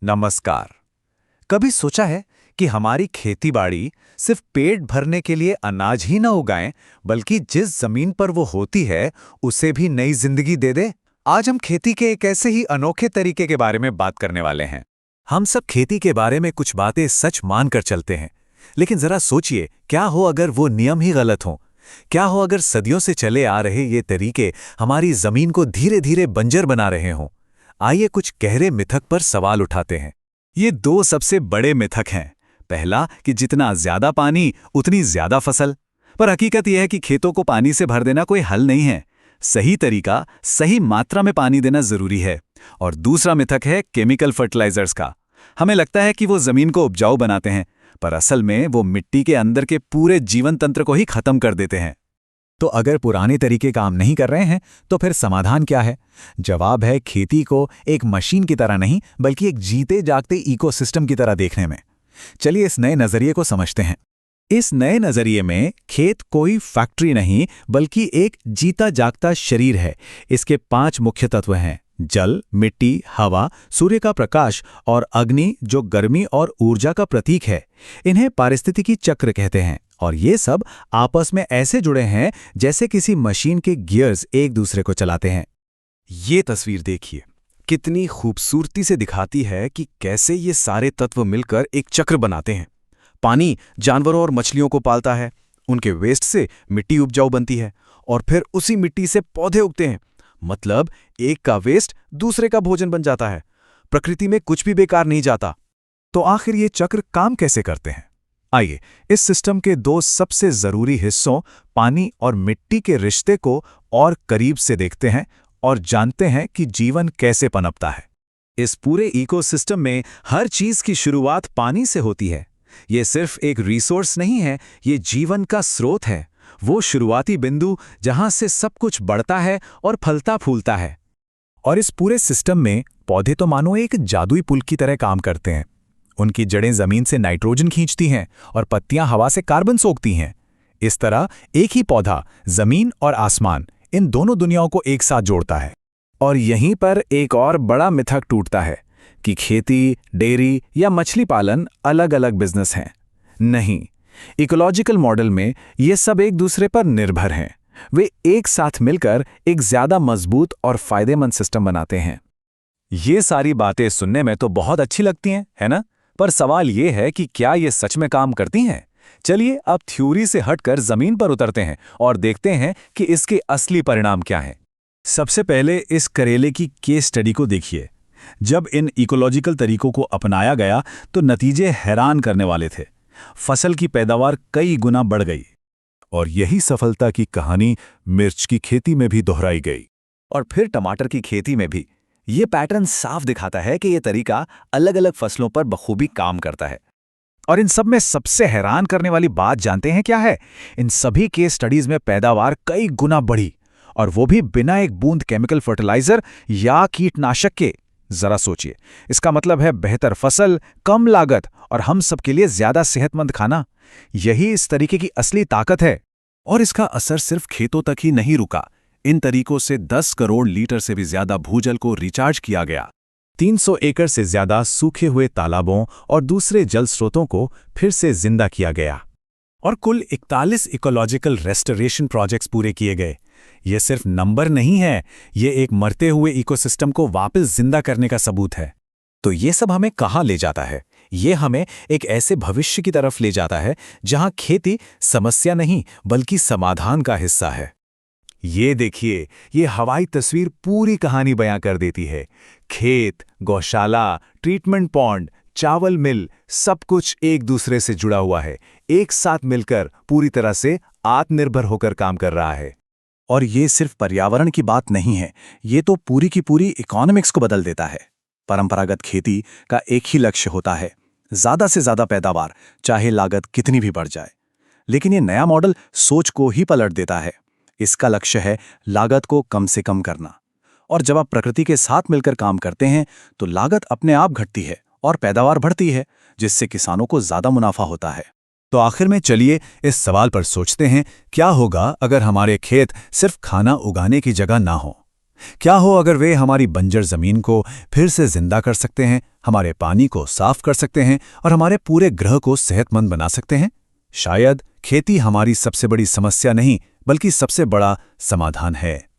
नमस्कार। कभी सोचा है कि हमारी खेतीबाड़ी सिर्फ पेट भरने के लिए अनाज ही न उगाएं, बल्कि जिस जमीन पर वो होती है उसे भी नई जिंदगी दे दे? आज हम खेती के एक ऐसे ही अनोखे तरीके के बारे में बात करने वाले हैं। हम सब खेती के बारे में कुछ बातें सच मानकर चलते हैं, लेकिन जरा सोचिए, क्या हो अगर वो नियम ही गलत हों? क्या हो अगर सदियों से चले आ रहे ये तरीके हमारी जमीन को धीरे धीरे बंजर बना रहे हों? आइए कुछ गहरे मिथक पर सवाल उठाते हैं। ये दो सबसे बड़े मिथक हैं। पहला कि जितना ज्यादा पानी उतनी ज्यादा फसल। पर हकीकत यह है कि खेतों को पानी से भर देना कोई हल नहीं है। सही तरीका, सही मात्रा में पानी देना जरूरी है। और दूसरा मिथक है केमिकल फर्टिलाइजर्स का। हमें लगता है कि वो जमीन को उपजाऊ बनाते हैं, पर असल में वो मिट्टी के अंदर के पूरे जीवन तंत्र को ही खत्म कर देते हैं। तो अगर पुराने तरीके काम नहीं कर रहे हैं तो फिर समाधान क्या है? जवाब है खेती को एक मशीन की तरह नहीं, बल्कि एक जीते जागते इकोसिस्टम की तरह देखने में। चलिए इस नए नजरिए को समझते हैं। इस नए नजरिए में खेत कोई फैक्ट्री नहीं, बल्कि एक जीता जागता शरीर है। इसके 5 मुख्य तत्व हैं: जल, मिट्टी, हवा, सूर्य का प्रकाश और अग्नि, जो गर्मी और ऊर्जा का प्रतीक है। इन्हें पारिस्थितिकी चक्र कहते हैं। और ये सब आपस में ऐसे जुड़े हैं जैसे किसी मशीन के गियर्स एक दूसरे को चलाते हैं। ये तस्वीर देखिए, कितनी खूबसूरती से दिखाती है कि कैसे ये सारे तत्व मिलकर एक चक्र बनाते हैं। पानी जानवरों और मछलियों को पालता है, उनके वेस्ट से मिट्टी उपजाऊ बनती है, और फिर उसी मिट्टी से पौधे उगते हैं। मतलब एक का वेस्ट दूसरे का भोजन बन जाता है। प्रकृति में कुछ भी बेकार नहीं जाता। तो आखिर ये चक्र काम कैसे करते हैं? आइए इस सिस्टम के 2 सबसे जरूरी हिस्सों, पानी और मिट्टी के रिश्ते को और करीब से देखते हैं और जानते हैं कि जीवन कैसे पनपता है। इस पूरे इकोसिस्टम में हर चीज की शुरुआत पानी से होती है। ये सिर्फ एक रिसोर्स नहीं है, ये जीवन का स्रोत है। वो शुरुआती बिंदु जहां से सब कुछ बढ़ता है और फलता फूलता है। और इस पूरे सिस्टम में पौधे तो मानो एक जादुई पुल की तरह काम करते हैं। उनकी जड़ें जमीन से नाइट्रोजन खींचती हैं और पत्तियां हवा से कार्बन सोखती हैं। इस तरह एक ही पौधा जमीन और आसमान, इन दोनों दुनियाओं को एक साथ जोड़ता है। और यहीं पर एक और बड़ा मिथक टूटता है कि खेती, डेयरी या मछली पालन अलग अलग बिजनेस हैं। नहीं, इकोलॉजिकल मॉडल में ये सब एक दूसरे पर निर्भर हैं। वे एक साथ मिलकर एक ज्यादा मजबूत और फायदेमंद सिस्टम बनाते हैं। ये सारी बातें सुनने में तो बहुत अच्छी लगती हैं, है ना? पर सवाल ये है कि क्या ये सच में काम करती हैं? चलिए अब थ्योरी से हटकर जमीन पर उतरते हैं और देखते हैं कि इसके असली परिणाम क्या हैं। सबसे पहले इस करेले की केस स्टडी को देखिए। जब इन इकोलॉजिकल तरीकों को अपनाया गया तो नतीजे हैरान करने वाले थे। फसल की पैदावार कई गुना बढ़ गई। और यही सफलता की कहानी मिर्च की खेती में भी दोहराई गई। और फिर टमाटर की खेती में भी ये पैटर्न साफ दिखाता है कि ये तरीका अलग अलग फसलों पर बखूबी काम करता है। और इन सब में सबसे हैरान करने वाली बात जानते हैं क्या है? इन सभी केस स्टडीज में पैदावार कई गुना बढ़ी, और वो भी बिना एक बूंद केमिकल फर्टिलाइजर या कीटनाशक के। जरा सोचिए, इसका मतलब है बेहतर फसल, कम लागत और हम सबके लिए ज्यादा सेहतमंद खाना। यही इस तरीके की असली ताकत है। और इसका असर सिर्फ खेतों तक ही नहीं रुका। इन तरीकों से 10 करोड़ लीटर से भी ज्यादा भूजल को रिचार्ज किया गया। 300 एकड़ से ज्यादा सूखे हुए तालाबों और दूसरे जल स्रोतों को फिर से जिंदा किया गया। और कुल 41 इकोलॉजिकल रेस्टोरेशन प्रोजेक्ट्स पूरे किए गए। ये सिर्फ नंबर नहीं है, ये एक मरते हुए इकोसिस्टम को वापस जिंदा करने का सबूत है। तो ये सब हमें कहाँ ले जाता है? ये हमें एक ऐसे भविष्य की तरफ ले जाता है जहां खेती समस्या नहीं, बल्कि समाधान का हिस्सा है। ये देखिए, ये हवाई तस्वीर पूरी कहानी बयां कर देती है। खेत, गौशाला, ट्रीटमेंट पॉन्ड, चावल मिल, सब कुछ एक दूसरे से जुड़ा हुआ है, एक साथ मिलकर पूरी तरह से आत्मनिर्भर होकर काम कर रहा है। और ये सिर्फ पर्यावरण की बात नहीं है, ये तो पूरी की पूरी इकोनॉमिक्स को बदल देता है। परंपरागत खेती का एक ही लक्ष्य होता है, ज्यादा से ज्यादा पैदावार, चाहे लागत कितनी भी बढ़ जाए। लेकिन ये नया मॉडल सोच को ही पलट देता है। इसका लक्ष्य है लागत को कम से कम करना। और जब आप प्रकृति के साथ मिलकर काम करते हैं तो लागत अपने आप घटती है और पैदावार बढ़ती है, जिससे किसानों को ज्यादा मुनाफा होता है। तो आखिर में चलिए इस सवाल पर सोचते हैं, क्या होगा अगर हमारे खेत सिर्फ खाना उगाने की जगह ना हो? क्या हो अगर वे हमारी बंजर जमीन को फिर से जिंदा कर सकते हैं, हमारे पानी को साफ कर सकते हैं और हमारे पूरे ग्रह को सेहतमंद बना सकते हैं? शायद खेती हमारी सबसे बड़ी समस्या नहीं, बल्कि सबसे बड़ा समाधान है।